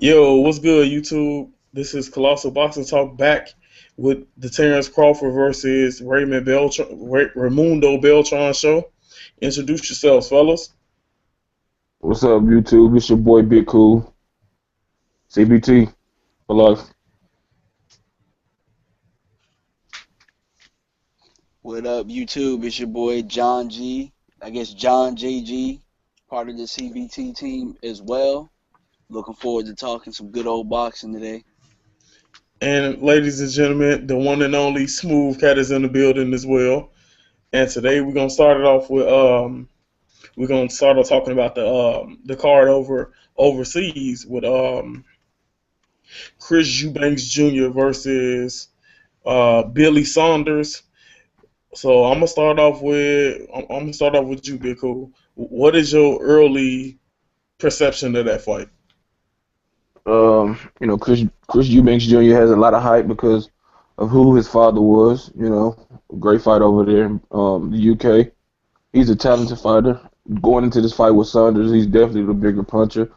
Yo, what's good, YouTube? This is Colossal Boxing Talk back with the Terence Crawford versus Raymundo Beltran show. Introduce yourselves, fellas. What's up, YouTube? It's your boy Big Cool, CBT for life. What up, YouTube? It's your boy John G. I guess John JG, part of the CBT team as well. Looking forward to talking some good old boxing today. And ladies and gentlemen, the one and only Smooth Cat is in the building as well. And today we're gonna start off talking about the card overseas with Chris Eubanks Jr. versus Billy Saunders. So I'm gonna start off with you, Big Cool. What is your early perception of that fight? Chris Eubanks Jr. has a lot of hype because of who his father was. Great fight over there in the UK. He's a talented fighter. Going into this fight with Saunders, he's definitely the bigger puncher.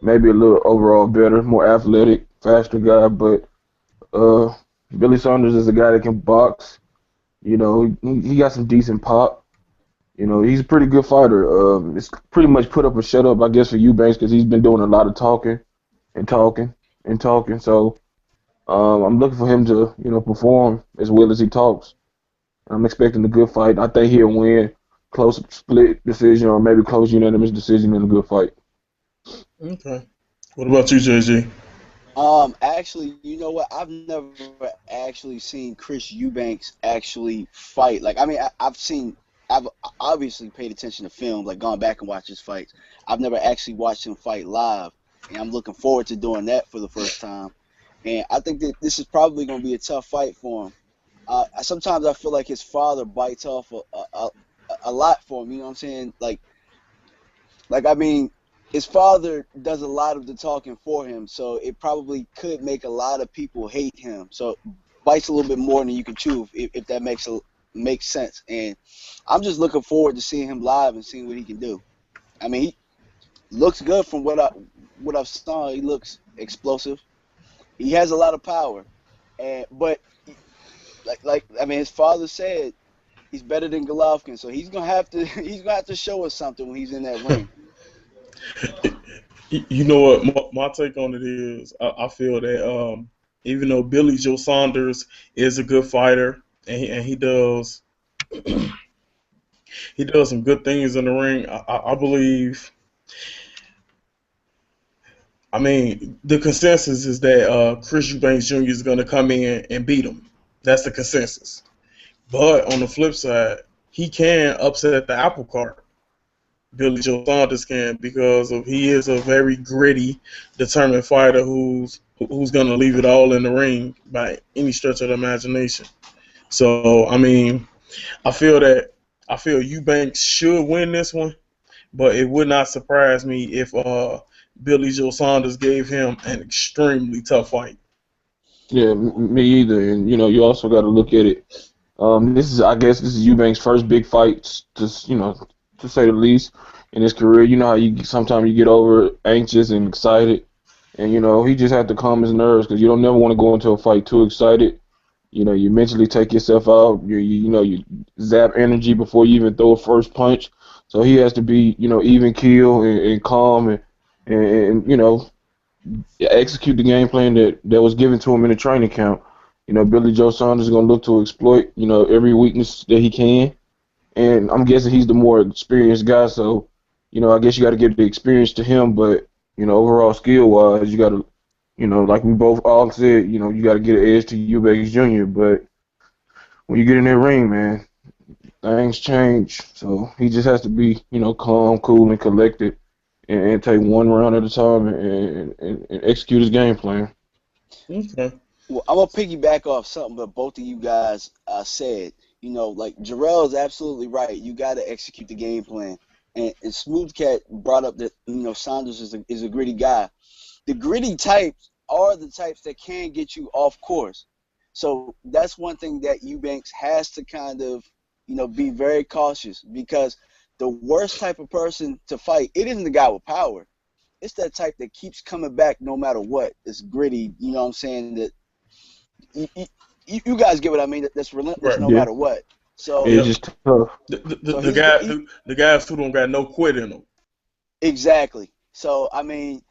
Maybe a little overall better, more athletic, faster guy. But uh, Billy Saunders is a guy that can box. He got some decent pop. He's a pretty good fighter. It's pretty much put up or shut up, I guess, for Eubanks because he's been doing a lot of talking and talking and talking. So I'm looking for him to, perform as well as he talks. I'm expecting a good fight. I think he'll win close split decision or maybe close unanimous decision in a good fight. Okay. What about you, JG? Actually, you know what? I've never actually seen Chris Eubanks actually fight. Like, I mean, I've obviously paid attention to film, like gone back and watched his fights. I've never actually watched him fight live, and I'm looking forward to doing that for the first time. And I think that this is probably going to be a tough fight for him. Sometimes I feel like his father bites off a lot for him. You know what I'm saying? Like I mean, his father does a lot of the talking for him, so it probably could make a lot of people hate him. So bites a little bit more than you can chew, if that makes sense. And I'm just looking forward to seeing him live and seeing what he can do. I mean, he looks good from what I've saw. He looks explosive. He has a lot of power, but like I mean, his father said he's better than Golovkin, so he's gonna have to he's gonna have to show us something when he's in that ring. You know what? My take on it is I feel that even though Billy Joe Saunders is a good fighter and he does some good things in the ring, I believe. I mean, the consensus is that Chris Eubanks Jr. is going to come in and beat him. That's the consensus. But on the flip side, he can upset the apple cart. Billy Joe Saunders can because he is a very gritty, determined fighter who's going to leave it all in the ring by any stretch of the imagination. So I mean, I feel that I feel Eubanks should win this one, but it would not surprise me if Billy Joe Saunders gave him an extremely tough fight. Yeah, me either. And you also got to look at it. I guess, this is Eubanks' first big fight, to say the least, in his career. You know how you sometimes you get over anxious and excited, and he just had to calm his nerves because you don't never want to go into a fight too excited. You mentally take yourself out. You zap energy before you even throw a first punch. So he has to be, even keel and calm and execute the game plan that was given to him in the training camp. Billy Joe Saunders is gonna look to exploit, every weakness that he can. And I'm guessing he's the more experienced guy, so I guess you got to give the experience to him. But overall skill wise, you got to, like we both all said, you got to get an edge to Eubanks Jr. But when you get in that ring, man, things change. So he just has to be, calm, cool, and collected, and take one round at a time and execute his game plan. Okay. Well, I'm gonna piggyback off something that both of you guys said. Like Jarrell is absolutely right. You got to execute the game plan. And Smooth Cat brought up that Saunders is a gritty guy. The gritty types are the types that can get you off course. So that's one thing that Eubanks has to kind of be very cautious, because the worst type of person to fight, it isn't the guy with power. it's that type that keeps coming back no matter what. It's gritty, you know what I'm saying? That you guys get what I mean. That's relentless Right. no Yeah, matter what. So it's Yep. just tough. so The guy the guys who don't got no quit in them. exactly. So I mean,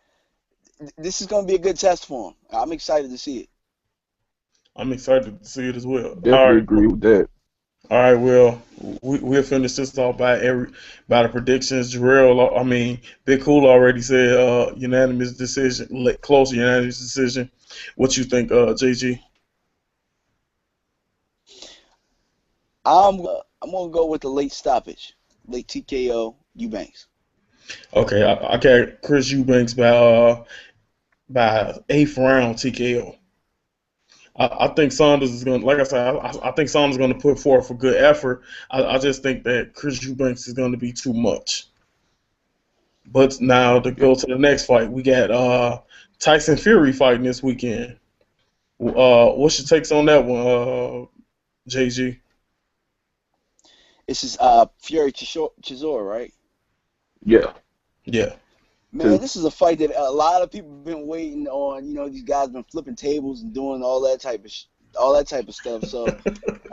this is going to be a good test for him. I'm excited to see it. I'm excited to see it as well. All Definitely right. agree with that. All right. Well, we'll finish this off by the predictions. Jarrell, I mean, Big Cool already said unanimous decision, close unanimous decision. What you think, JG? I'm gonna go with the late stoppage, late TKO Eubanks. Okay, I got Chris Eubanks by eighth round TKO. I think Saunders is going to, like I said, I think Saunders is going to put forth a good effort. I just think that Chris Eubanks is going to be too much. But now to go to the next fight, we got Tyson Fury fighting this weekend. What's your takes on that one, JG? This is Fury Chisora, right? Yeah. Yeah. Man, this is a fight that a lot of people have been waiting on. You know, these guys been flipping tables and doing all that type of stuff. So,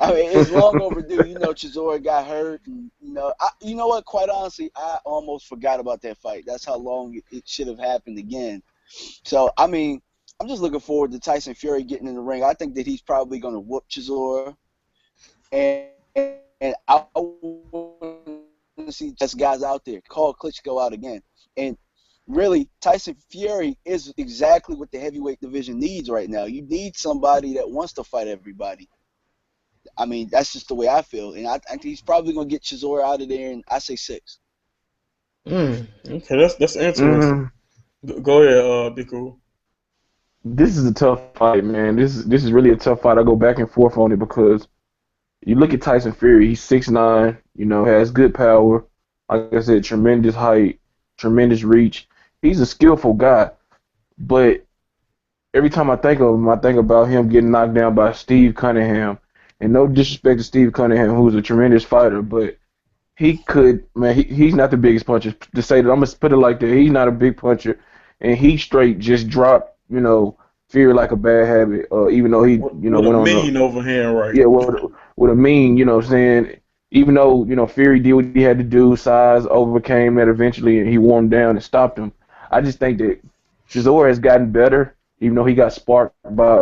I mean, it's long overdue. You know, Chisora got hurt, and you know what? Quite honestly, I almost forgot about that fight. That's how long it should have happened again. So, I mean, I'm just looking forward to Tyson Fury getting in the ring. I think that he's probably going to whoop Chisora, and I want to see just guys out there call Klitschko out again. And really, Tyson Fury is exactly what the heavyweight division needs right now. You need somebody that wants to fight everybody. I mean, that's just the way I feel. And I think he's probably going to get Chisora out of there, and I say 6. Okay, that's interesting. Mm, Go ahead, Big Cool. this is a tough fight, man. This is really a tough fight. I go back and forth on it because you look at Tyson Fury. He's 6'9", has good power. Like I said, tremendous height, tremendous reach. He's a skillful guy, but every time I think of him, I think about him getting knocked down by Steve Cunningham. And no disrespect to Steve Cunningham, who's a tremendous fighter, but he could, man, he's not the biggest puncher. To say that, I'm gonna put it like that. He's not a big puncher, and he straight just dropped, Fury like a bad habit. Even though he, With a went on the mean overhand right. yeah, with a mean, saying even though Fury did what he had to do, size overcame that eventually, and he wore him down and stopped him. I just think that Chisora has gotten better, even though he got sparked by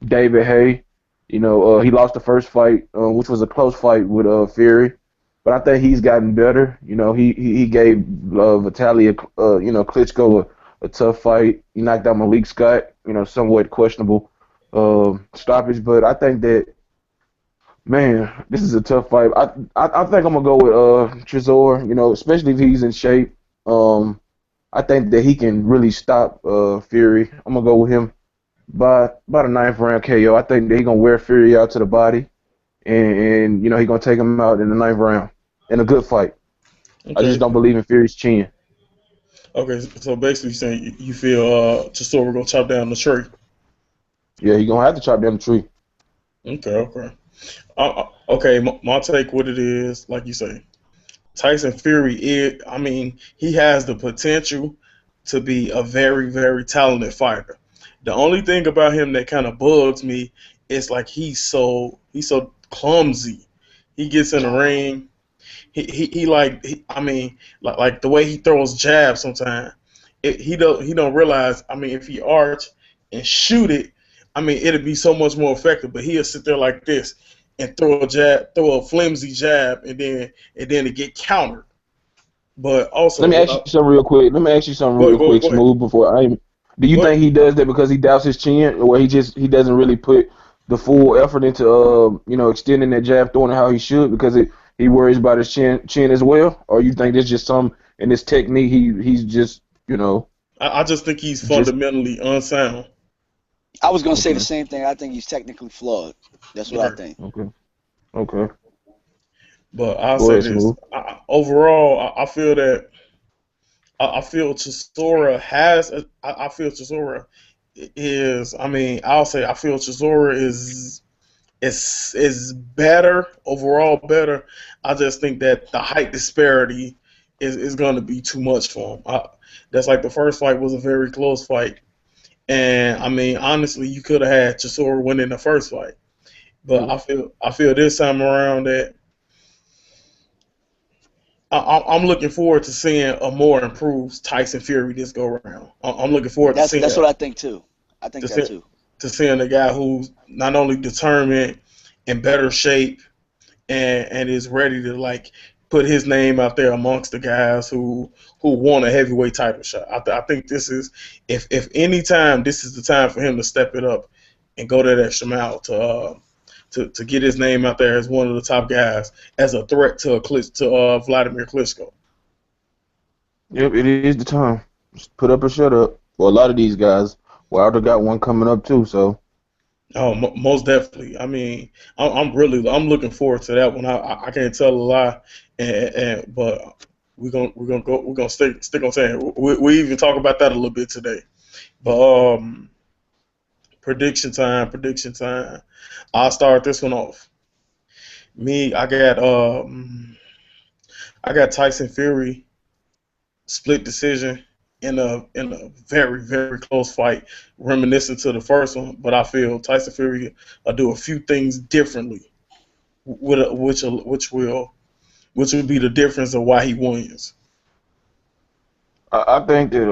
David Hay. He lost the first fight, which was a close fight with Fury, but I think he's gotten better. He gave Vitaly, Klitschko a tough fight. He knocked out Malik Scott, somewhat questionable stoppage, but I think that, man, this is a tough fight. I think I'm gonna go with Chisora, especially if he's in shape. I think that he can really stop Fury. I'm gonna go with him by about a ninth round KO. I think that he's gonna wear Fury out to the body, and he's gonna take him out in the ninth round in a good fight. I Okay. just don't believe in Fury's chin. Okay. So basically, you're saying you feel Chisora gonna chop down the tree. Yeah, he's gonna have to chop down the tree. Okay. Okay. Okay. My take, what it is, like you say, Tyson Fury I mean, he has the potential to be a very, very talented fighter. The only thing about him that kind of bugs me is like he's so clumsy. He gets in the ring. I mean, like the way he throws jabs sometimes. He don't realize. I mean, if he arch and shoot it, I mean, it'd be so much more effective. But he'll sit there like this and throw a flimsy jab, and then it get countered. But also, Let me ask you something real quick. go ahead. Smooth. Before I, do you Go ahead. think he does that because he doubts his chin, or he doesn't really put the full effort into extending that jab, throwing it how he should because he worries about his chin as well, or you think there's just some in his technique he's just I just think he's just fundamentally unsound. I was going to say the okay, same thing. I think he's technically flawed. That's what I Right. think. okay. But I'll Go say ahead, this. Smooth. Overall, I feel that I feel Chisora has. I feel Chisora is. I mean, I'll say I feel Chisora is better overall. Better. I just think that the height disparity is going to be too much for him. That's like the first fight was a very close fight, and I mean honestly, you could have had Chisora win in the first fight, but I feel this time around that I'm looking forward to seeing a more improved Tyson Fury this go around. I'm looking forward to seeing That's what I think too. I think to, that see, too. to seeing a guy who's not only determined, in better shape, and is ready to like put his name out there amongst the guys who want a heavyweight title shot. I think this is if any time this is the time for him to step it up and go that extra mile to get his name out there as one of the top guys as a threat to Vladimir Klitschko. Yep, it is the time. Just put up or shut up. For a lot of these guys, Wilder got one coming up too. So Oh, most definitely. I mean, I'm looking forward to that one. I can't tell a lie, but we're gonna stick on saying we even talk about that a little bit today. But prediction time. I'll start this one off. Me, I got Tyson Fury split decision in a very very close fight, reminiscent to the first one. But I feel Tyson Fury will do a few things differently, which will be the difference of why he wins. I think that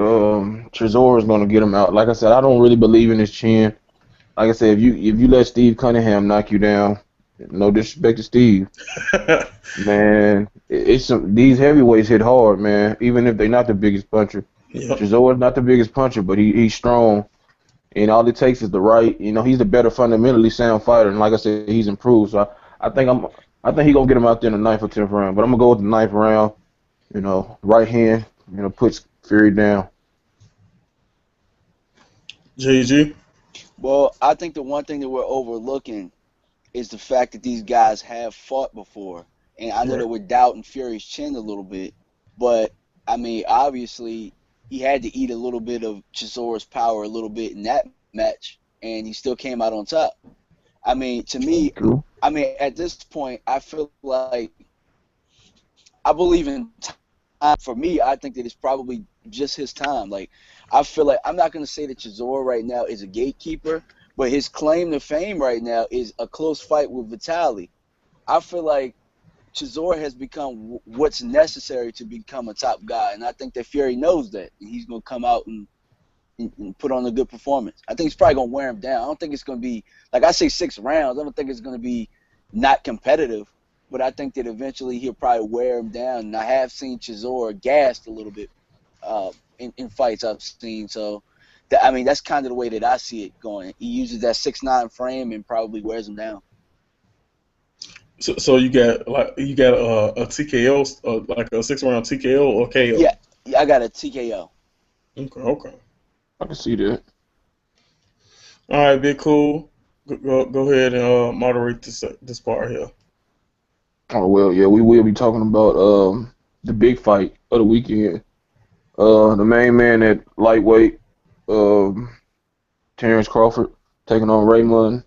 Chisora is going to get him out. Like I said, I don't really believe in his chin. Like I said, if you let Steve Cunningham knock you down, no disrespect to Steve, man, these heavyweights hit hard, man. Even if they're not the biggest puncher, Yep. Chisora's not the biggest puncher, but he's strong, and all it takes is the right. He's the better fundamentally sound fighter, and like I said, he's improved. So I think I think he's gonna get him out there in the ninth or 10th round. But I'm gonna go with the ninth round. Right hand, puts Fury down. JG. Well, I think the one thing that we're overlooking is the fact that these guys have fought before. And I know Right. that we're doubting Fury's chin a little bit, but I mean, obviously, he had to eat a little bit of Chisora's power a little bit in that match, and he still came out on top. I mean, to me, True. at this point, I feel like I believe in time. For me, I think that it's probably just his time. Like, I feel like I'm not going to say that Chisora right now is a gatekeeper, but his claim to fame right now is a close fight with Vitaly. I feel like Chisora has become what's necessary to become a top guy, and I think that Fury knows that, and he's going to come out and put on a good performance. I think it's probably going to wear him down. I don't think it's going to be, like I say, 6 rounds. I don't think it's going to be not competitive, but I think that eventually he'll probably wear him down. And I have seen Chisora gassed a little bit in fights I've seen. So, that's kind of the way that I see it going. He uses that 6'9" frame and probably wears him down. So you got a TKO, like a 6 round TKO or KO. Yeah, I got a TKO. Okay. I can see that. All right, big cool. Go ahead and moderate this part here. Oh well, yeah, we will be talking about the big fight of the weekend. The main man at lightweight, Terence Crawford taking on Raymond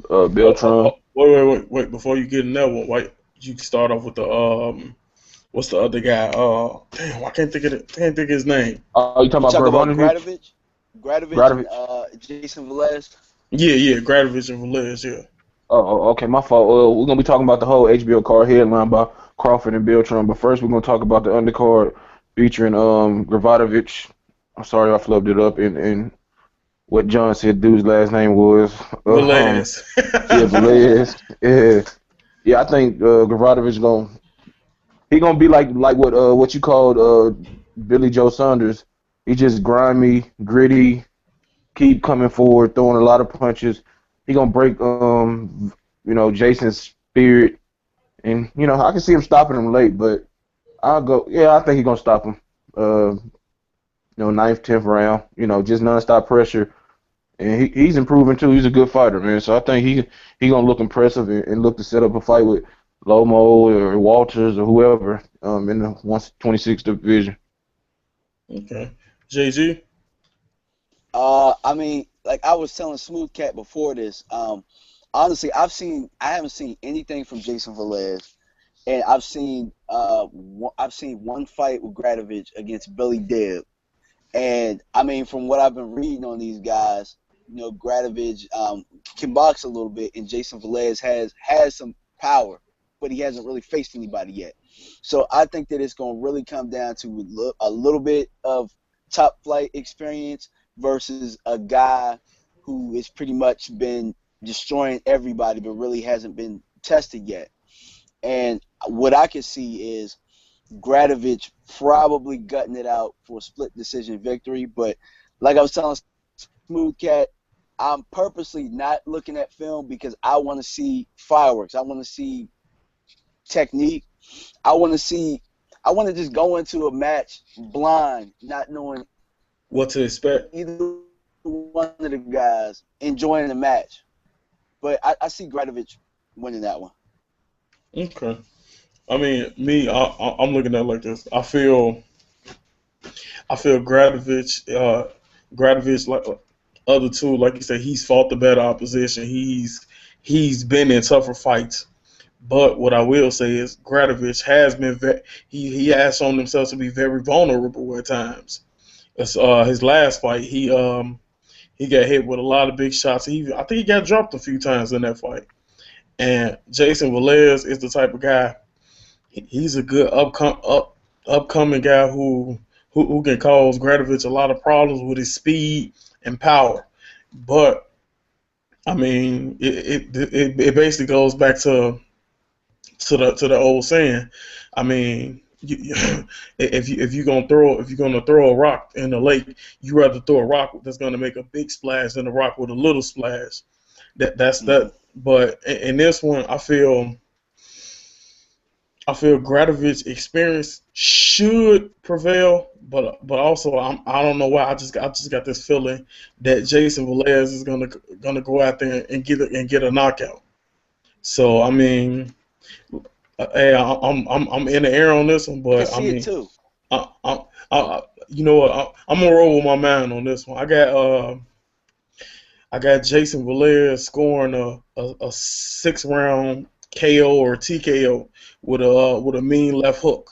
Beltran. Wait. Before you get in that one, wait. You can start off with the what's the other guy? Damn, I can't think of his name. You talking You about talk about Bourbonavich? Gradovich and Gradovich. Jason Velez. Yeah, Gradovich and Velez, yeah. Okay, my fault. We're gonna be talking about the whole HBO card headline by Crawford and Beltran, but first we're gonna talk about the undercard featuring Gravatovic. I'm sorry I flubbed it up, and what John said dude's last name was Velez. yeah, Velez. Yeah, I think Gravatovic gonna be like what you called Billy Joe Saunders. He just grimy, gritty, keep coming forward, throwing a lot of punches. He gonna break Jason's spirit, and I can see him stopping him late, but I think he's gonna stop him. Ninth, 10th round. Just nonstop pressure, and he's improving too. He's a good fighter, man. So I think he gonna look impressive and look to set up a fight with Lomo or Walters or whoever in the 126 division. Okay. JG? Like I was telling Smooth Cat before this, honestly, I haven't seen anything from Jason Velez. and I've seen one fight with Gradovich against Billy Dib, and I mean, from what I've been reading on these guys, Gradovich can box a little bit, and Jason Velez has some power, but he hasn't really faced anybody yet. So I think that it's going to really come down to a little bit of top flight experience versus a guy who has pretty much been destroying everybody, but really hasn't been tested yet. And what I can see is Gradovich probably gutting it out for a split decision victory. But like I was telling Smooth Cat, I'm purposely not looking at film because I want to see fireworks. I want to see technique. I want to just go into a match blind, not knowing what to expect. either one of the guys, enjoying the match. But I see Gradovich winning that one. Okay. I mean, I'm looking at it like this. I feel Gradovich, like other two, like you said, he's fought the better opposition. He's been in tougher fights. But what I will say is Gradovich has been he has shown himself to be very vulnerable at times. It's, his last fight, he got hit with a lot of big shots. I think he got dropped a few times in that fight. And Jason Velez is the type of guy. He's a good upcoming guy who can cause Gradovich a lot of problems with his speed and power. But I mean, it basically goes back to the old saying. I mean, if you're gonna throw a rock in the lake, you rather throw a rock that's gonna make a big splash than a rock with a little splash. That's that. But in this one, I feel Gradovich's experience should prevail, but also I don't know why I just got this feeling that Jason Velez is gonna go out there and get a knockout. So I mean, hey, I'm in the air on this one, but I mean, it too. You know what? I'm gonna roll with my man on this one. I got Jason Velez scoring a 6-round KO or TKO with a mean left hook.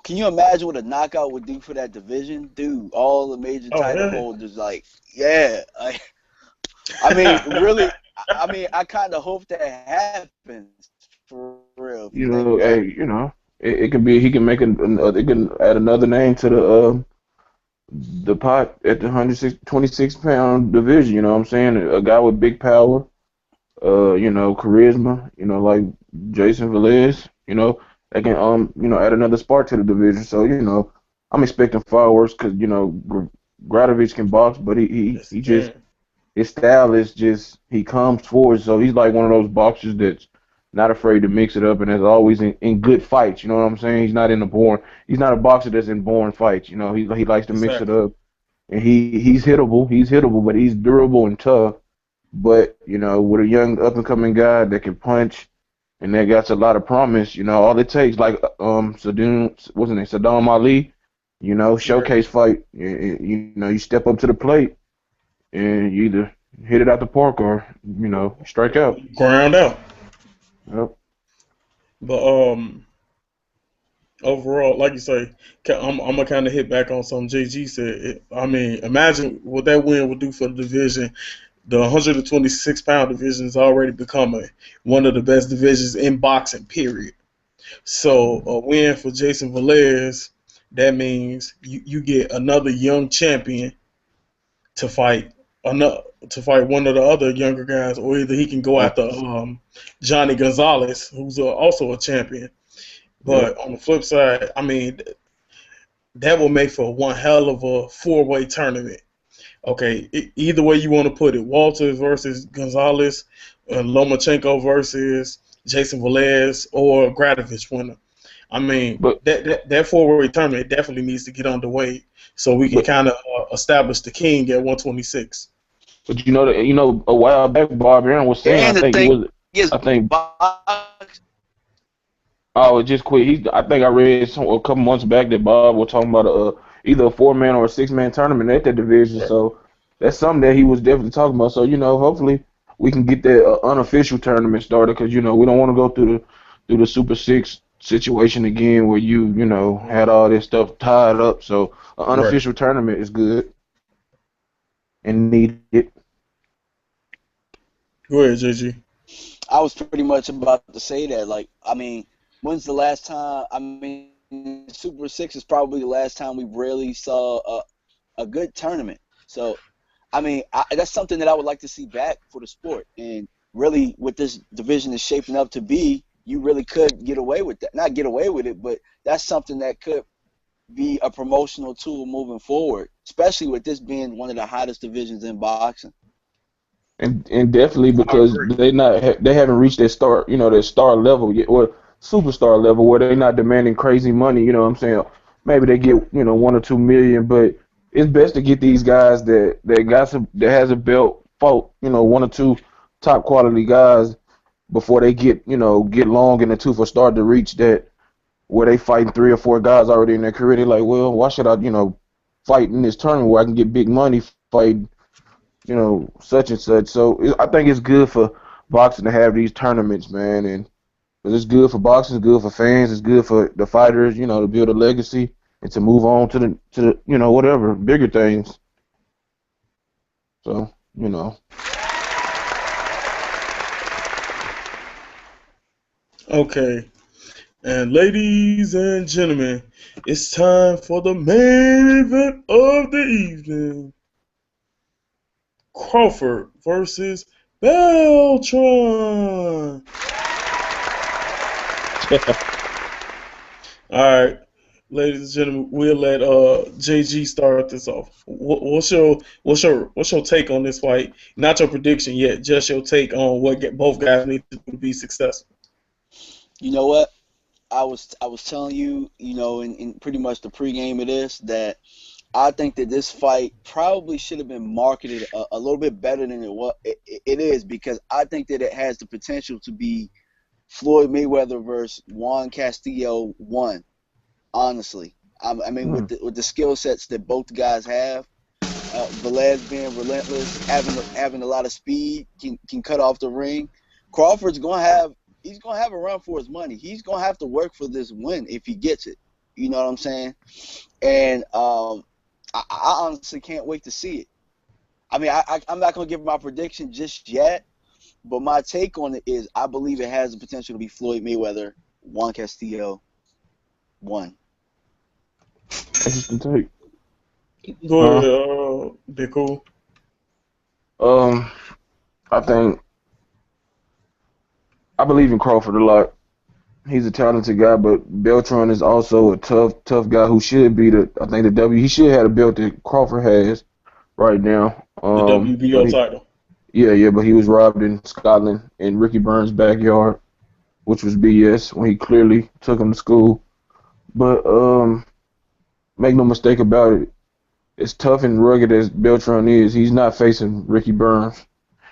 Can you imagine what a knockout would do for that division, dude? All the major title holders, like, yeah. I mean, really. I mean, I kind of hope that happens for real. It can be he can make it can add another name to the pot at the 126-pound division. You know what I'm saying? A guy with big power, charisma. Like Jason Velez. That can add another spark to the division. So I'm expecting fireworks because Gradovich can box, but he just. His style is just, he comes forward, so he's like one of those boxers that's not afraid to mix it up and is always in good fights, you know what I'm saying? He's not a boxer that's in boring fights, he likes to mix it up. And he's hittable, but he's durable and tough. But, with a young up-and-coming guy that can punch and that got a lot of promise, all it takes, like Saddam Ali, showcase fight, you step up to the plate. And you either hit it out the park or, strike out. Ground out. Yep. But overall, like you say, I'm gonna kind of hit back on something JG said. I mean, imagine what that win would do for the division. The 126-pound division has already become one of the best divisions in boxing, period. So a win for Jason Velez, that means you get another young champion to fight one of the other younger guys, or either he can go after Johnny Gonzalez, who's also a champion. But on the flip side, I mean, that will make for one hell of a 4-way tournament. Okay, either way you want to put it, Walters versus Gonzalez, Lomachenko versus Jason Velez, or Gradovich winner. I mean, but that 4-way tournament definitely needs to get underway so we can kind of establish the king at 126. But a while back, Bob Aaron was saying, just quit. I think I read a couple months back that Bob was talking about either a 4-man or a 6-man tournament at that division. Yeah. So that's something that he was definitely talking about. So hopefully we can get that unofficial tournament started because we don't want to go through through the Super Six situation again, where you know had all this stuff tied up. So an Right. unofficial tournament is good and needed. Go ahead, JG. I was pretty much about to say that. Like, I mean, when's the last time? I mean, Super Six is probably the last time we really saw a good tournament. So, I mean, that's something that I would like to see back for the sport. And really, what this division is shaping up to be, you really could get away with that. Not get away with it, but that's something that could be a promotional tool moving forward, especially with this being one of the hottest divisions in boxing. And definitely I because agree. they haven't reached their star level yet, or superstar level where they're not demanding crazy money. You know what I'm saying? Maybe they get 1 or 2 million, but it's best to get these guys that has a belt fought 1 or 2 top quality guys before they get long in the tooth or start to reach that where they fighting 3 or 4 guys already in their career. They're like, well, why should I fight in this tournament where I can get big money fighting such and such. So I think it's good for boxing to have these tournaments, man, and 'cause it's good for boxing, it's good for fans, it's good for the fighters, to build a legacy and to move on to the whatever bigger things. So Okay. And ladies and gentlemen, it's time for the main event of the evening. Crawford versus Beltran. All right, ladies and gentlemen, we'll let JG start this off. What's your take on this fight? Not your prediction yet, just your take on what both guys need to do to be successful. You know what? I was telling you, in pretty much the pregame of this, that I think that this fight probably should have been marketed a little bit better than it is, because I think that it has the potential to be Floyd Mayweather versus Juan Castillo 1. Honestly, I mean, mm, with the skill sets that both guys have, Velez being relentless, having a lot of speed, can cut off the ring. Crawford's he's gonna have a run for his money. He's gonna have to work for this win if he gets it. You know what I'm saying? And I honestly can't wait to see it. I mean, I'm not gonna give my prediction just yet, but my take on it is I believe it has the potential to be Floyd Mayweather, Juan Castillo 1. interesting take. Go Huh? ahead, Big Cool. Um, I think I believe in Crawford a lot. He's a talented guy, but Beltran is also a tough guy who should be I think the W. He should have the belt that Crawford has right now. The But WBO title. yeah, but he was robbed in Scotland in Ricky Burns' backyard, which was BS when he clearly took him to school. But make no mistake about it, as tough and rugged as Beltran is, he's not facing Ricky Burns.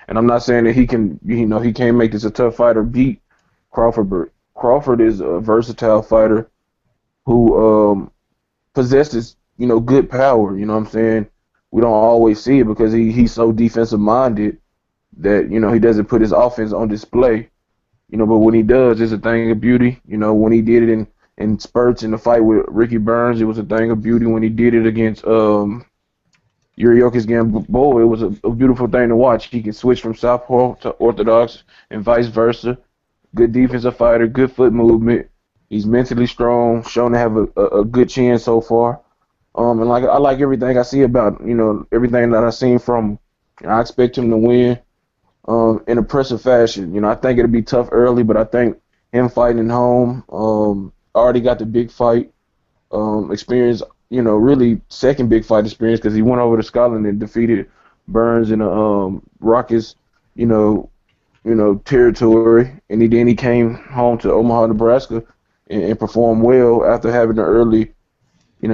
And I'm not saying that he can't make this a tough fight or beat Crawford, but Crawford is a versatile fighter who possesses, good power. You know what I'm saying? We don't always see it because he's so defensive minded that he doesn't put his offense on display. But when he does, it's a thing of beauty. When he did it in spurts in the fight with Ricky Burns, it was a thing of beauty. When he did it against Yuriorkis Gamboa, it was a beautiful thing to watch. He can switch from southpaw to orthodox and vice versa. Good defensive fighter, good foot movement. He's mentally strong, shown to have a good chin so far. And I like everything I see about everything that I've seen from him. I expect him to win in impressive fashion. I think it'll be tough early, but I think him fighting at home, already got the big fight experience. Really second big fight experience because he went over to Scotland and defeated Burns in a raucous, you know, territory, and then he came home to Omaha, Nebraska, and performed well after having an early,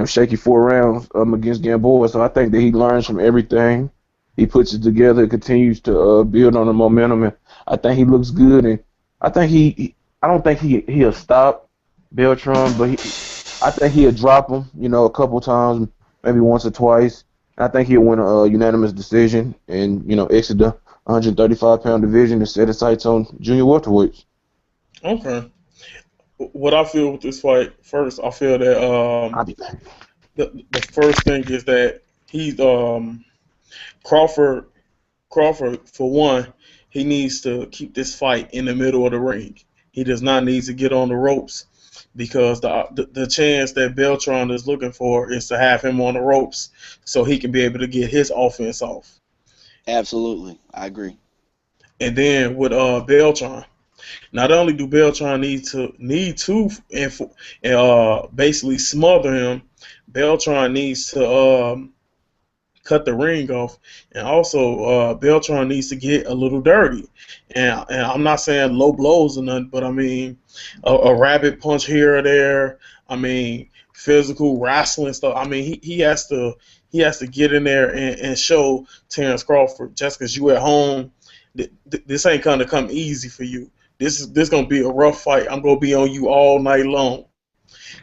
shaky 4 rounds against Gamboa. So I think that he learns from everything. He puts it together, continues to build on the momentum, and I think he looks good. And I think I don't think he'll stop Beltran, but I think he'll drop him, a couple times, maybe once or twice. And I think he'll win a unanimous decision and, exit the 135-pound division and set his sights on junior welterweights. Okay. what I feel with this fight, first, I feel that I'll be back. the first thing is that he's Crawford Crawford, for one, he needs to keep this fight in the middle of the ring. He does not need to get on the ropes because the chance that Beltran is looking for is to have him on the ropes so he can be able to get his offense off. Absolutely, I agree. And then with Beltran, not only do Beltran need to basically smother him, Beltran needs to cut the ring off, and also Beltran needs to get a little dirty. And I'm not saying low blows or nothing, but I mean a rabbit punch here or there. I mean physical wrestling stuff. I mean he has to get in there and show Terence Crawford just because you at home. This ain't gonna come easy for you. This gonna be a rough fight. I'm gonna be on you all night long.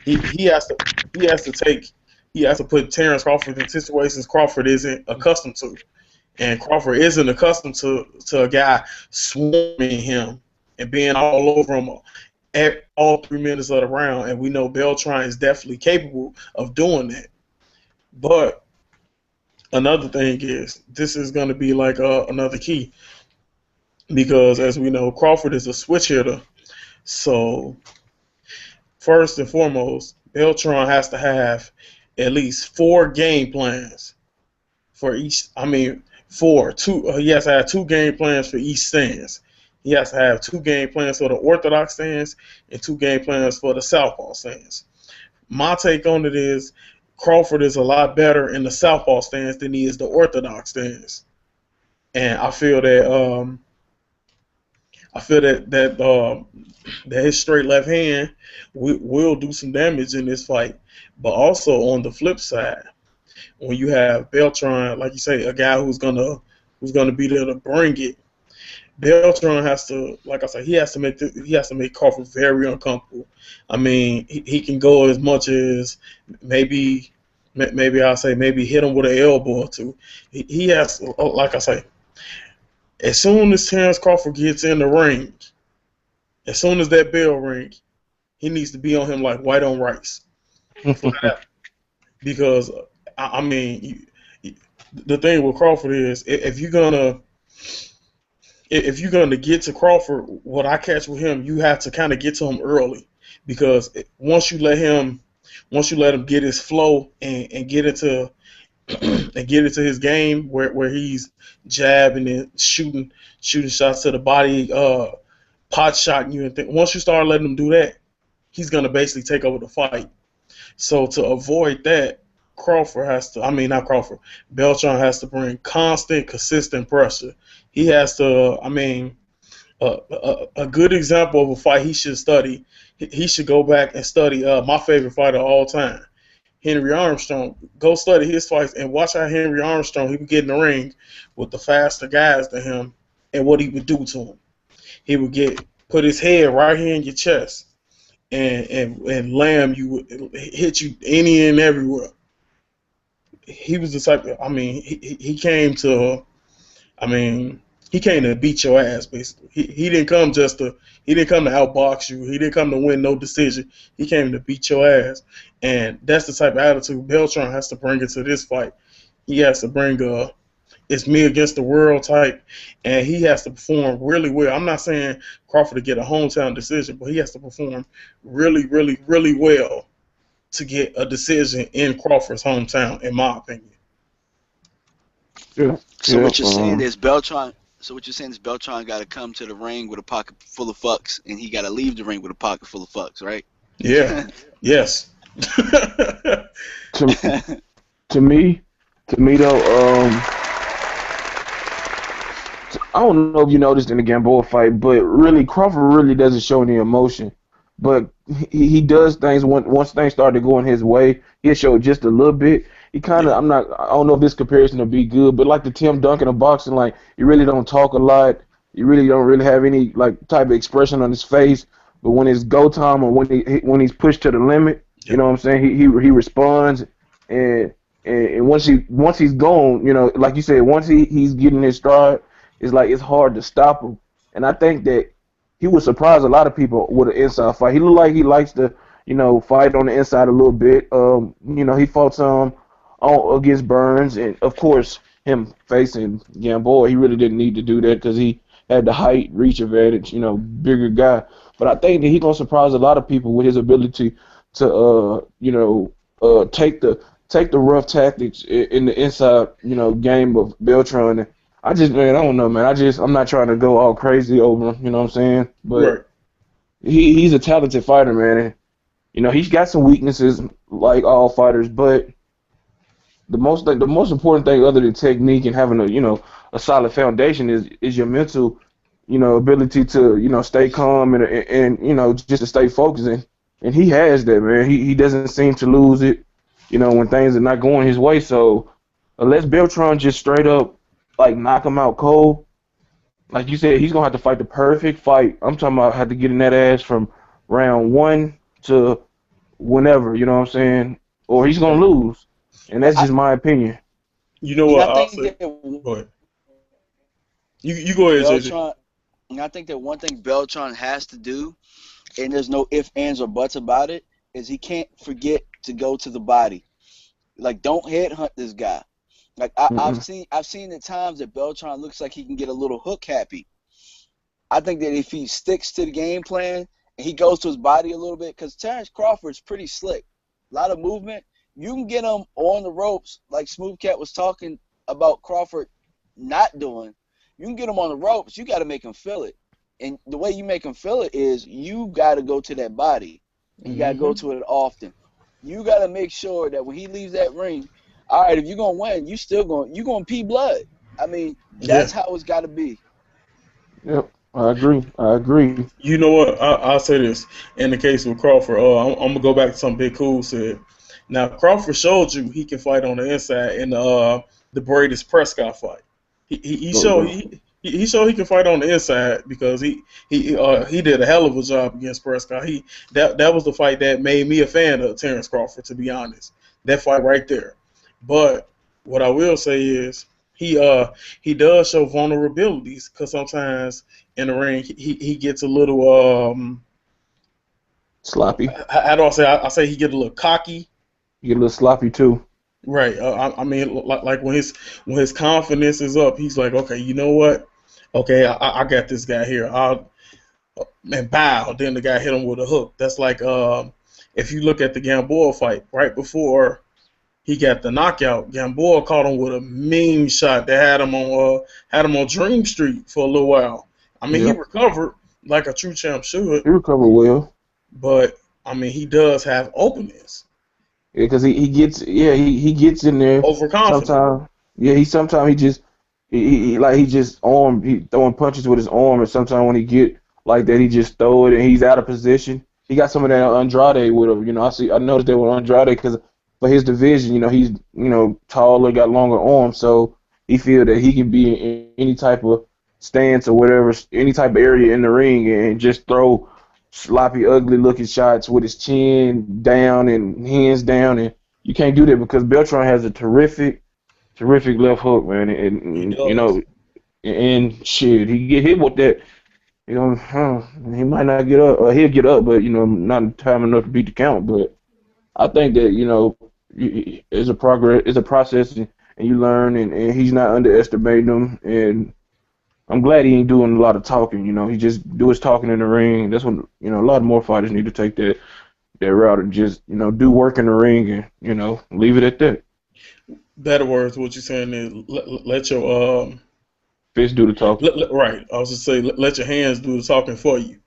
He has to put Terence Crawford in situations Crawford isn't accustomed to, and Crawford isn't accustomed to a guy swarming him and being all over him at all 3 minutes of the round. And we know Beltran is definitely capable of doing that. But another thing is this is going to be like another key because as we know Crawford is a switch hitter. So first and foremost, Beltran has to have at least 4 game plans for each. I mean, two. He has to have 2 game plans for each stance. He has to have 2 game plans for the orthodox stance and 2 game plans for the southpaw stance. My take on it is Crawford is a lot better in the southpaw stance than he is the orthodox stance, and I feel that his straight left hand will do some damage in this fight. But also on the flip side, when you have Beltran, like you say, a guy who's gonna be there to bring it, Beltran has to, like I said, he has to make Crawford very uncomfortable. I mean, he can go as much as maybe I'll say maybe hit him with an elbow or two. He has, like I say, as soon as Terence Crawford gets in the ring, as soon as that bell rings, he needs to be on him like white on rice. Because I mean, the thing with Crawford is if you're gonna get to Crawford, what I catch with him, you have to kind of get to him early because once you let him get his flow and get into and get into his game where he's jabbing and shooting shots to the body, pot shotting you and once you start letting him do that, he's gonna basically take over the fight. So to avoid that, not Crawford, Beltran has to bring constant, consistent pressure. He has to, a good example of a fight he should study, he should go back and study my favorite fighter of all time, Henry Armstrong. Go study his fights and watch how Henry Armstrong, he would get in the ring with the faster guys than him and what he would do to him. He would put his head right here in your chest and lam you, hit you any and everywhere. He was the type of, he came to, I mean, he came to beat your ass basically. He didn't come he didn't come to outbox you. He didn't come to win no decision. He came to beat your ass, and that's the type of attitude Beltran has to bring into this fight. He has to bring it's me against the world type, and he has to perform really well. I'm not saying Crawford to get a hometown decision, but he has to perform really, really, really well to get a decision in Crawford's hometown, in my opinion. Yeah. So Yeah. what you're saying is Beltran. So what you're saying is Beltran got to come to the ring with a pocket full of fucks, and he got to leave the ring with a pocket full of fucks, right? Yeah. Yes. to, to me though, I don't know if you noticed in the Gamboa fight, but really Crawford really doesn't show any emotion. But he does things once things started going his way, he'll show just a little bit. He kind of, Yeah. I don't know if this comparison will be good, but like the Tim Duncan of boxing, like you really don't talk a lot, you really don't really have any like type of expression on his face. But when it's go time or when he's pushed to the limit, you Yep. know what I'm saying, he responds, and and once he's gone, you know, like you said, once he's getting his stride, it's like it's hard to stop him. And I think that he would surprise a lot of people with an inside fight. He looked like he likes to, fight on the inside a little bit. He fought some against Burns, and of course, him facing Gamboa, he really didn't need to do that because he had the height, reach advantage, bigger guy. But I think that he's gonna surprise a lot of people with his ability to, take the rough tactics in the inside, game of Beltran. I don't know, man. I'm not trying to go all crazy over him, you know what I'm saying? Right. But he's a talented fighter, man. And, he's got some weaknesses like all fighters, but the most important thing other than technique and having a solid foundation is your mental, ability to, stay calm and just to stay focused. And he has that, man. He doesn't seem to lose it, when things are not going his way. So unless Beltran just straight up like knock him out cold, like you said, he's gonna have to fight the perfect fight. I'm talking about have to get in that ass from round 1 to whenever, you know what I'm saying? Or he's gonna lose. And that's just my opinion. You know what? I Go think ahead. You go ahead, JJ. Beltran, and I think that one thing Beltran has to do, and there's no ifs, ands, or buts about it, is he can't forget to go to the body. Like, don't headhunt this guy. Like I've seen at times that Beltran looks like he can get a little hook happy. I think that if he sticks to the game plan and he goes to his body a little bit, because Terence Crawford's pretty slick, a lot of movement. You can get him on the ropes, like Smooth Cat was talking about Crawford not doing. You can get him on the ropes. You got to make him feel it, and the way you make him feel it is you got to go to that body, and you got to go to it often. You got to make sure that when he leaves that ring, all right, if you're gonna win, you're gonna pee blood. I mean, that's how it's got to be. Yep, I agree. You know what? I'll say this. In the case with Crawford, I'm gonna go back to something Big Cool said. Now Crawford showed you he can fight on the inside in the Bradis Prescott fight. He showed he can fight on the inside because he did a hell of a job against Prescott. That was the fight that made me a fan of Terence Crawford, to be honest. That fight right there. But what I will say is he does show vulnerabilities because sometimes in the ring he gets a little sloppy. How do I say? I say he get a little cocky. You get a little sloppy too. Right. I mean, like when his confidence is up, he's like, okay, you know what? Okay, I got this guy here. And bow. Then the guy hit him with a hook. That's like if you look at the Gamboa fight right before he got the knockout, Gamboa caught him with a mean shot that had him on Dream Street for a little while. I mean, He recovered like a true champ should. He recovered well, but I mean, he does have openings. Yeah, because he gets in there overconfident. Sometimes he just throwing punches with his arm, and sometimes when he get like that, he just throw it and he's out of position. He got some of that Andrade with him. I noticed that with Andrade because for his division, he's taller, got longer arms, so he feel that he can be in any type of stance or whatever, any type of area in the ring and just throw sloppy, ugly-looking shots with his chin down and hands down, and you can't do that because Beltran has a terrific left hook, man, and and shit, he get hit with that, he might not get up, or he'll get up, but not time enough to beat the count. But I think that it's a process, and you learn, and he's not underestimating them, and I'm glad he ain't doing a lot of talking. He just do his talking in the ring. That's when a lot more fighters need to take that route and just do work in the ring and leave it at that. Better words, what you're saying is let your fists do the talking. Right, I was just say let your hands do the talking for you,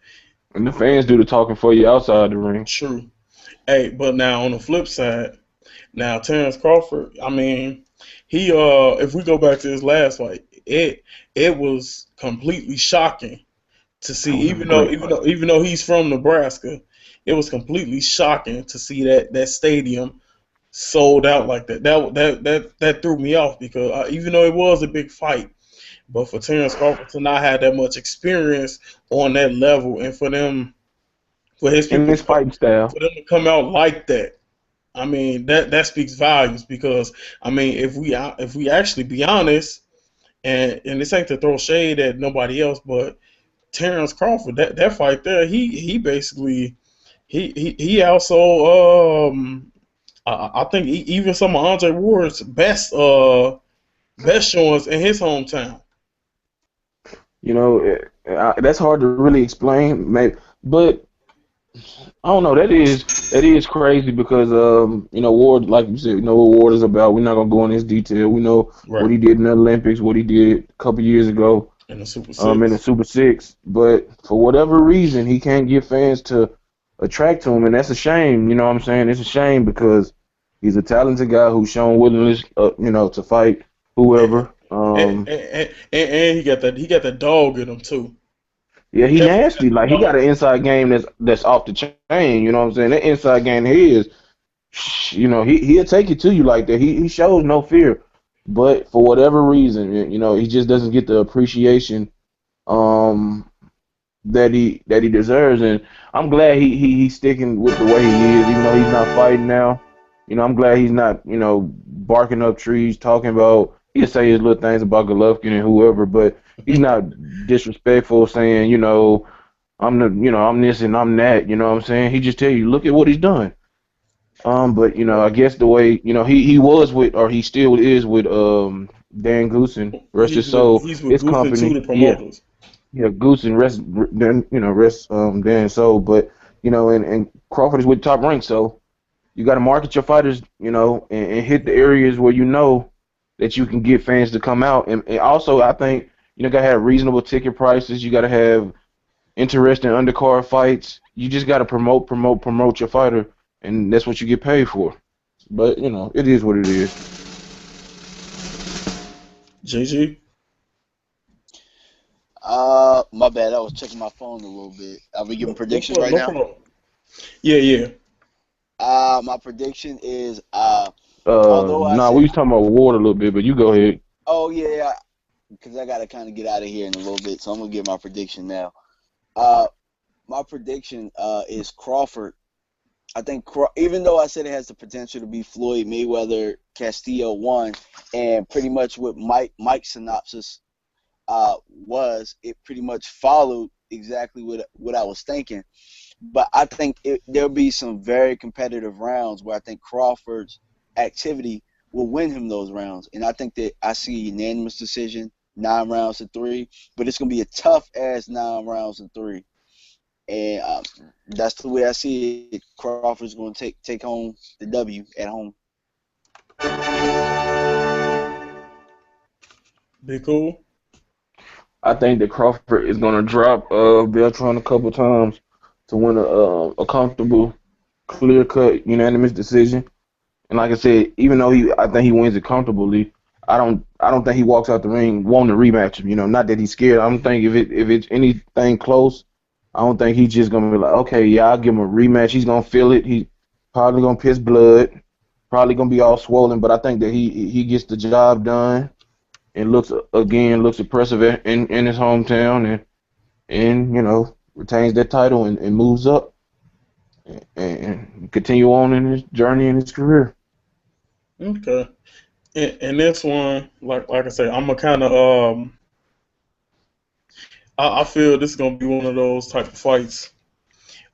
and the fans do the talking for you outside the ring. True. Hey, but now on the flip side, now Terence Crawford, I mean, he if we go back to his last fight, it was completely shocking to see, even though he's from Nebraska, it was completely shocking to see that stadium sold out like that. That threw me off because even though it was a big fight, but for Terence Crawford to not have that much experience on that level, and for his people, in his fighting style, for them to come out like that, I mean that speaks volumes. Because I mean, if we actually be honest, and this ain't to throw shade at nobody else, but Terence Crawford, that fight there, he basically he also I think even some of Andre Ward's best showings in his hometown. You know, that's hard to really explain, maybe, but I don't know. That is crazy because you know, Ward, like you said, we know what Ward is about. We're not gonna go into his detail. We know what Right. he did in the Olympics, what he did a couple years ago, In the Super in the Six. Super Six. But for whatever reason, he can't get fans to attract to him, and that's a shame. You know what I'm saying? It's a shame because he's a talented guy who's shown willingness, you know, to fight And, whoever. and he got that dog in him too. Yeah, he Definitely got nasty. Like that he got dog. an inside game that's off the chain. You know what I'm saying? That inside game his, you know, he'll take it to you like that. He shows no fear, but for whatever reason, you know, he just doesn't get the appreciation um that he deserves. And I'm glad he's sticking with the way he is, even though he's not fighting now. You know, I'm glad he's not, you know, barking up trees, talking about. He'll say his little things about Golovkin and whoever, but he's not disrespectful, saying, you know, I'm this and I'm that. You know what I'm saying? He just tell you, look at what he's done. But you know, I guess the way, you know, he was with, or he still is with Dan Goosen, rest his soul, He's with his Goose and two company. the Yeah, promoters. yeah, Goosen then, you know, rest Dan soul. But you know, and Crawford is with Top Rank, so you got to market your fighters, you know, and hit the areas where you know that you can get fans to come out. And also, I think you know, got to have reasonable ticket prices. You got to have interesting undercard fights. You just got to promote your fighter, and that's what you get paid for. But you know, it is what it is. JG. My bad. I was checking my phone a little bit. Are we giving No predictions problem. right No now? problem. Yeah, yeah. My prediction is although I Nah, we said, was talking about Ward a little bit, but you go ahead. oh yeah, because I gotta kind of get out of here in a little bit, so I'm gonna give my prediction now. Uh, my prediction is Crawford. I think even though I said it has the potential to be Floyd Mayweather Castillo 1, and pretty much what Mike's synopsis was, it pretty much followed exactly what I was thinking. But I think there'll be some very competitive rounds where I think Crawford's activity will win him those rounds. And I think that I see a unanimous decision, 9 rounds to 3. But it's going to be a tough-ass 9 rounds to 3. And that's the way I see it. Crawford's going to take home the W at home. Be cool. I think that Crawford is gonna drop Beltran a couple times to win a comfortable, clear cut, unanimous decision. And like I said, even though I think he wins it comfortably. I don't think he walks out the ring wanting to rematch him. You know, not that he's scared. I don't think if it's anything close, I don't think he's just gonna be like, okay, yeah, I'll give him a rematch. He's gonna feel it. He's probably gonna piss blood. Probably gonna be all swollen. But I think that he gets the job done and looks impressive in his hometown and you know retains that title and moves up and continue on in his journey in his career. Okay. And this one, like I say, I'm a kind of I feel this is gonna be one of those type of fights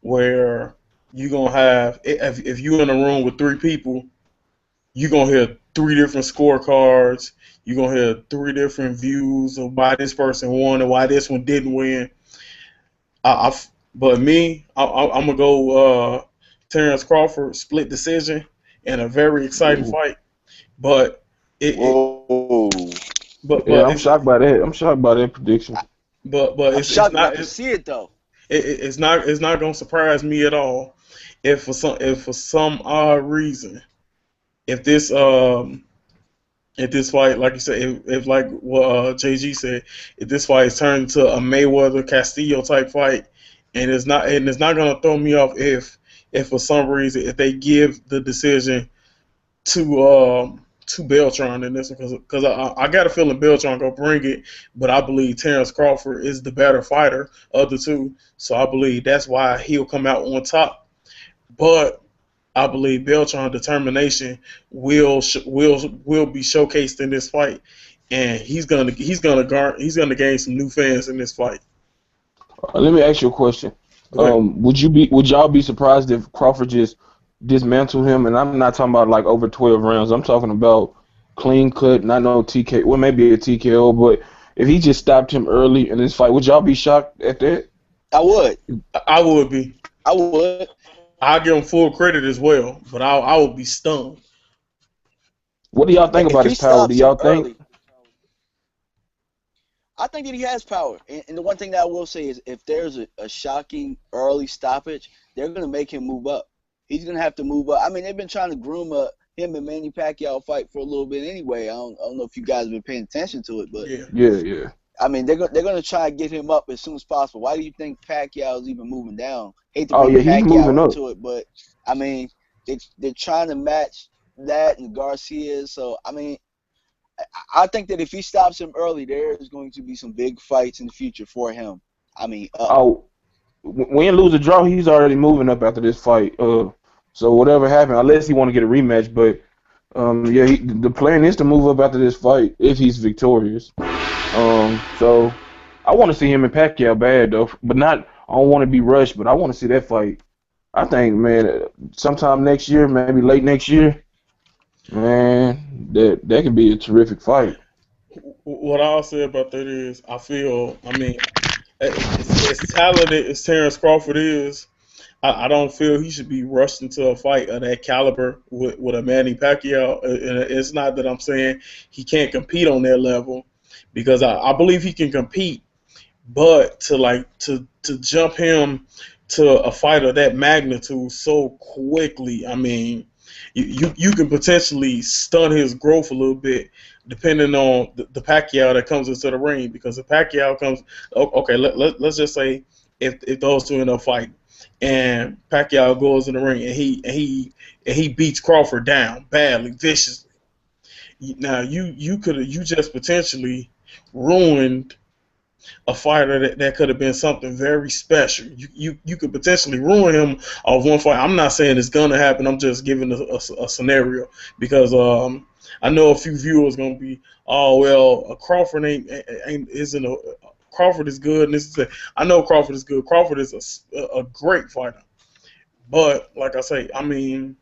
where you gonna have if you in a room with 3 people, you gonna hear 3 different scorecards. You gonna hear 3 different views of why this person won and why this one didn't win. But me, I'm gonna go Terence Crawford split decision in a very exciting Ooh. fight. But it Whoa. Yeah, but I'm it's shocked by that. I'm shocked by that prediction. but I'm it's shocked that I not can see it, though. it's not gonna surprise me at all if for some odd reason if this fight, like you said, if like what JG said, if this fight is turned into a Mayweather Castillo type fight, and it's not gonna throw me off if for some reason if they give the decision to Beltran in this one because I got a feeling Beltran gonna bring it, but I believe Terence Crawford is the better fighter of the two, so I believe that's why he'll come out on top. But I believe Beltran's determination will be showcased in this fight, and he's gonna gain some new fans in this fight. Let me ask you a question. But Would y'all be surprised if Crawford just dismantled him? And I'm not talking about like over 12 rounds. I'm talking about clean cut, not no TK. Well, maybe a TKO, but if he just stopped him early in this fight, would y'all be shocked at that? I would. I would be. I would. I give him full credit as well, but I would be stunned. What do y'all think If about he his power? Do stops him y'all think? early, I think that he has power. And the one thing that I will say is if there's a shocking early stoppage, they're going to make him move up. He's going to have to move up. I mean, they've been trying to groom him and Manny Pacquiao fight for a little bit anyway. I don't know if you guys have been paying attention to it, but Yeah. Yeah. I mean, they're going to try and get him up as soon as possible. Why do you think Pacquiao is even moving down? Hate to Oh bring yeah, he's moving Pacquiao up. into it, but I mean, they're trying to match that and Garcia. So, I mean, I think that if he stops him early, there is going to be some big fights in the future for him. I mean, up. Oh, win, lose, or draw, he's already moving up after this fight. So whatever happened, unless he want to get a rematch, but yeah, the plan is to move up after this fight if he's victorious. So I want to see him and Pacquiao bad though, but not. I don't want to be rushed, but I want to see that fight. I think, man, sometime next year, maybe late next year, man, that could be a terrific fight. What I'll say about that is, I feel, I mean, as talented as Terence Crawford is, I don't feel he should be rushed into a fight of that caliber with a Manny Pacquiao. And it's not that I'm saying he can't compete on that level, because I believe he can compete, but to jump him to a fight of that magnitude so quickly, I mean, you can potentially stun his growth a little bit depending on the Pacquiao that comes into the ring. Because if Pacquiao comes, okay, let's just say if those two end up fighting and Pacquiao goes in the ring and he beats Crawford down badly, viciously. Now you just potentially ruined a fighter that could have been something very special. You could potentially ruin him of one fight. I'm not saying it's gonna happen. I'm just giving a scenario, because I know a few viewers gonna be, oh well, Crawford ain't isn't a Crawford is good, and this is that. I know Crawford is good. Crawford is a great fighter, but like I say, I mean,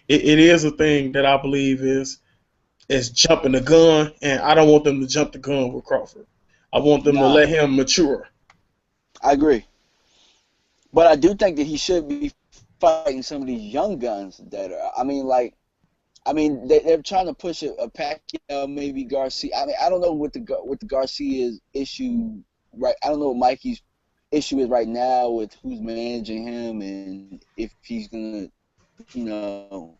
it is a thing that I believe is jumping the gun, and I don't want them to jump the gun with Crawford. I want them to Nah, let him mature. I agree. But I do think that he should be fighting some of these young guns that are. I mean, they're trying to push a Pacquiao, maybe Garcia. I mean, I don't know what the Garcia's issue, right? I don't know what Mikey's issue is right now with who's managing him and if he's gonna, you know,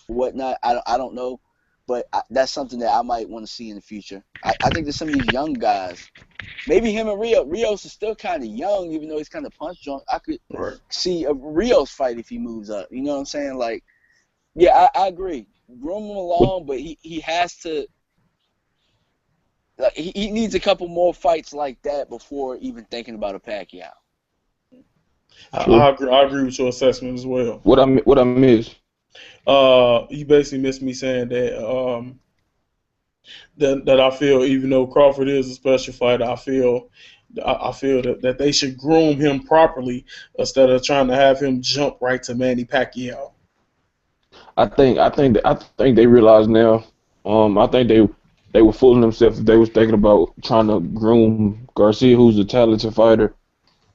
whatnot. I don't know, but that's something that I might want to see in the future. I think there's some of these young guys. Maybe him and Rio. Rios is still kind of young, even though he's kind of punch drunk. I could Right. see a Rios fight if he moves up. You know what I'm saying? Like, yeah, I agree. Groom him along, but he has to. Like, he needs a couple more fights like that before even thinking about a Pacquiao. I True. agree. I agree with your assessment as well. What I miss? You basically missed me saying that I feel, even though Crawford is a special fighter, I feel that they should groom him properly instead of trying to have him jump right to Manny Pacquiao. I think they realize now. I think they were fooling themselves if they was thinking about trying to groom Garcia, who's a talented fighter,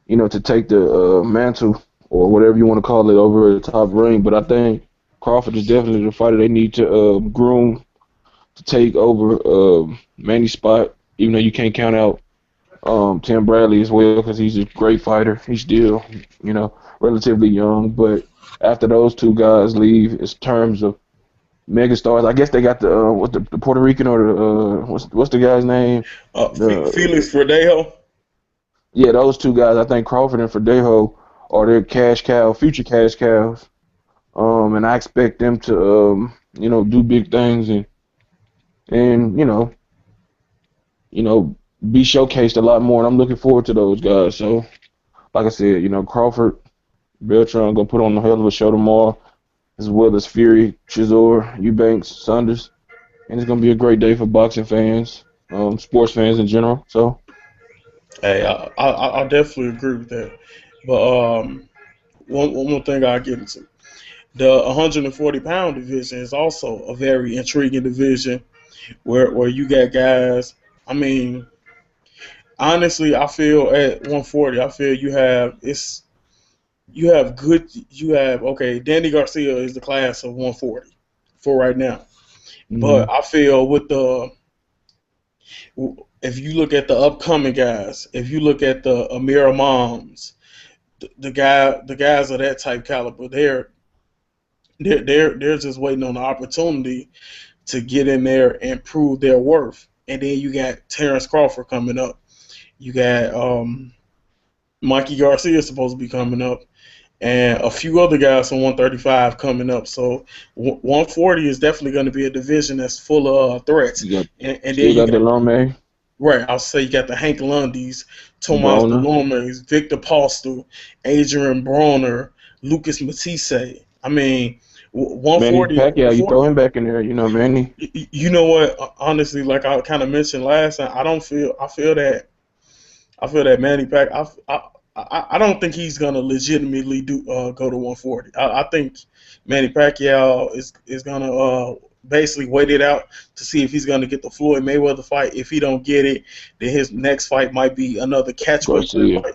to take the mantle or whatever you want to call it over the top ring. But I think Crawford is definitely the fighter they need to groom to take over Manny's spot. Even though you can't count out Tim Bradley as well because he's a great fighter. He's still, relatively young. But after those two guys leave, in terms of megastars, I guess they got the Puerto Rican or the what's the guy's name? The Felix Verdejo. Yeah, those two guys. I think Crawford and Verdejo are their cash cow, future cash cows. And I expect them to do big things and be showcased a lot more. And I'm looking forward to those guys. So, like I said, Crawford, Beltran gonna put on a hell of a show tomorrow, as well as Fury, Chisora, Eubanks, Saunders, and it's gonna be a great day for boxing fans, sports fans in general. So, Hey, I definitely agree with that. But one more thing I get into the 140-pound division is also a very intriguing division where you got guys. I mean, honestly, I feel at 140, I feel you have okay. Danny Garcia is the class of 140 for right now, Mm-hmm. but I feel with the if you look at the upcoming guys, if you look at the Amir Moms, the guys of that type caliber, they're just waiting on the opportunity to get in there and prove their worth. And then you got Terence Crawford coming up. You got Mikey Garcia supposed to be coming up, and a few other guys from 135 coming up. So 140 is definitely going to be a division that's full of threats. You got And then still you got got Delorme, right. I'll say you got the Hank Lundys, Tomas Broner, Delormes, Victor Postel, Adrian Broner, Lucas Matisse. I mean, Manny 140. Pacquiao. You throw him back in there, Manny. You know what? Honestly, like I kind of mentioned last time, I don't feel. I feel that Manny Pac. I don't think he's gonna legitimately do go to 140. I think Manny Pacquiao is gonna basically wait it out to see if he's gonna get the Floyd Mayweather fight. If he don't get it, then his next fight might be another catchweight Garcia. fight.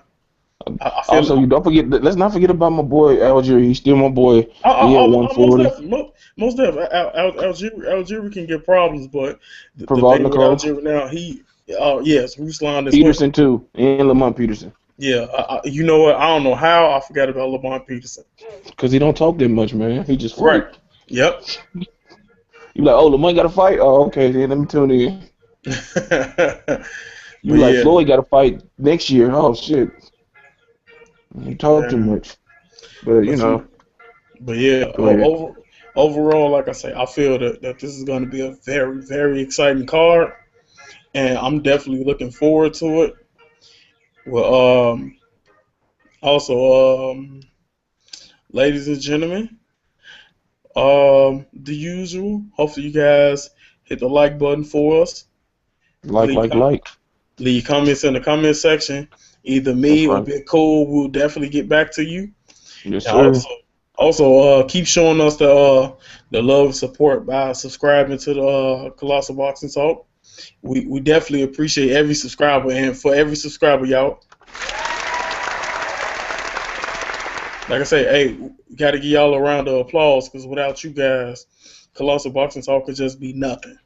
I feel. Also, you don't forget. Let's not forget about my boy Algier. He's still my boy. He at Most 140. definitely, most definitely, Algeria can get problems, but the thing with Provodnikov, Algeria now, yes, Ruslan as well. Peterson too, and Lamont Peterson. Yeah, you know what? I don't know how I forgot about Lamont Peterson. Cause he don't talk that much, man. He just Right. fight. Yep. You like, oh, Lamont got to fight. Oh, okay, then let me tune in. You But like yeah, Floyd got to fight next year. Oh shit, he talk too man. much. But But you, but yeah, go ahead. overall, like I say, I feel that this is going to be a very, very exciting card, and I'm definitely looking forward to it. Well, also, ladies and gentlemen, the usual. Hopefully, you guys hit the like button for us. Like, Leave like, like. leave comments in the comment section. Either That's me or right. Big Cool will definitely get back to you. Yes, And sir. also, keep showing us the love and support by subscribing to the Colossal Boxing Talk. We definitely appreciate every subscriber, and for every subscriber, y'all, like I say, hey, we got to give y'all a round of applause because without you guys, Colossal Boxing Talk could just be nothing.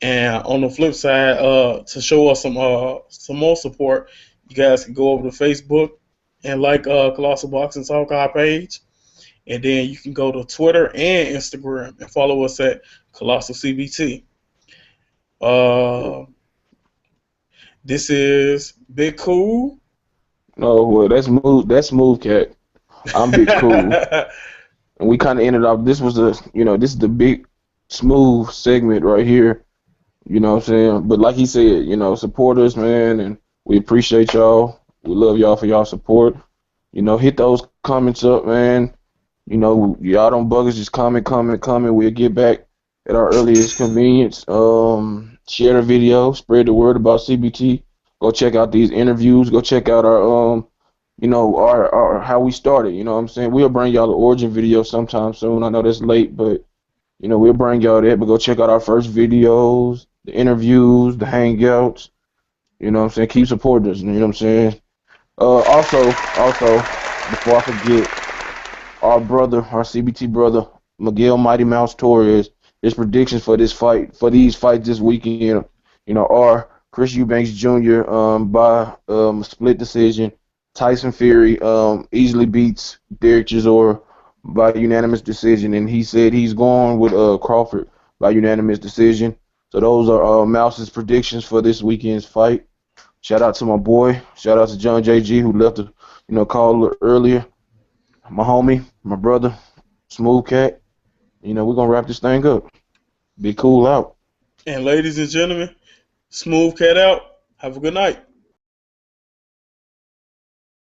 And on the flip side, to show us some more support, you guys can go over to Facebook and like Colossal Boxing Talk our page. And then you can go to Twitter and Instagram and follow us at Colossal CBT. Uh, this is Big Cool. No, well, that's smooth. That's smooth, cat. I'm Big Cool, and we kind of ended off. This was this is the big smooth segment right here. You know what I'm saying? But like he said, support us, man, and we appreciate y'all. We love y'all for y'all support. Hit those comments up, man. Y'all don't bug us. Just comment. We'll get back at our earliest convenience. Share the video, spread the word about CBT. Go check out these interviews. Go check out our our how we started. You know what I'm saying? We'll bring y'all the origin video sometime soon. I know that's late, but we'll bring y'all that. But go check out our first videos, the interviews, the hangouts. You know what I'm saying? Keep supporting us. You know what I'm saying? Also, before I forget, our brother, our CBT brother, Miguel Mighty Mouse Torres, his predictions for these fights this weekend, are Chris Eubanks Jr. By split decision. Tyson Fury easily beats Derek Chisora by unanimous decision, and he said he's going with Crawford by unanimous decision. So those are Mouse's predictions for this weekend's fight. Shout out to my boy. Shout out to John JG who left a call a little earlier. My homie, my brother, Smooth Cat. We're gonna wrap this thing up. Be cool out. And ladies and gentlemen, Smooth Cat out. Have a good night.